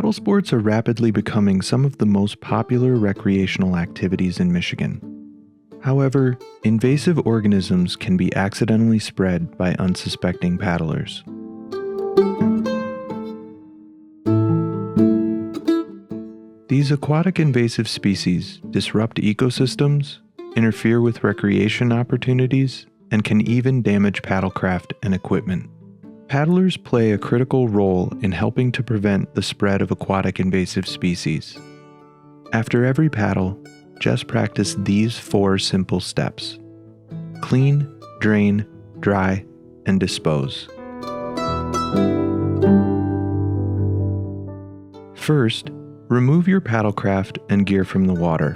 Paddle sports are rapidly becoming some of the most popular recreational activities in Michigan. However, invasive organisms can be accidentally spread by unsuspecting paddlers. These aquatic invasive species disrupt ecosystems, interfere with recreation opportunities, and can even damage paddlecraft and equipment. Paddlers play a critical role in helping to prevent the spread of aquatic invasive species. After every paddle, just practice these 4 simple steps: clean, drain, dry, and dispose. First, remove your paddlecraft and gear from the water.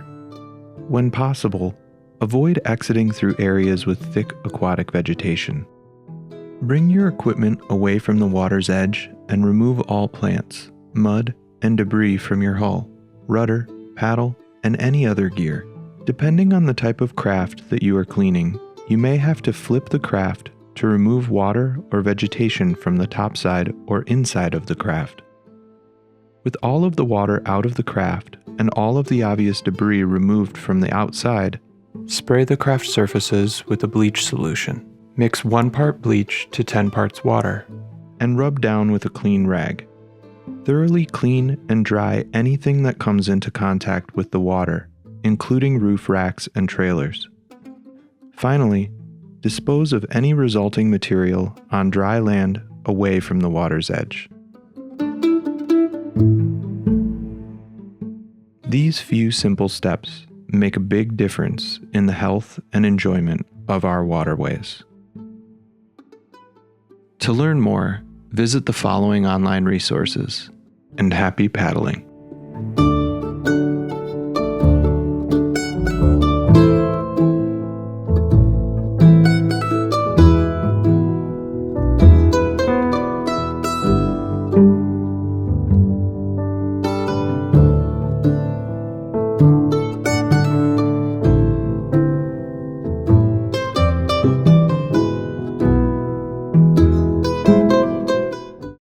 When possible, avoid exiting through areas with thick aquatic vegetation. Bring your equipment away from the water's edge and remove all plants, mud, and debris from your hull, rudder, paddle, and any other gear. Depending on the type of craft that you are cleaning, you may have to flip the craft to remove water or vegetation from the topside or inside of the craft. With all of the water out of the craft and all of the obvious debris removed from the outside, spray the craft surfaces with a bleach solution. Mix 1 part bleach to 10 parts water, and rub down with a clean rag. Thoroughly clean and dry anything that comes into contact with the water, including roof racks and trailers. Finally, dispose of any resulting material on dry land away from the water's edge. These few simple steps make a big difference in the health and enjoyment of our waterways. To learn more, visit the following online resources, and happy paddling.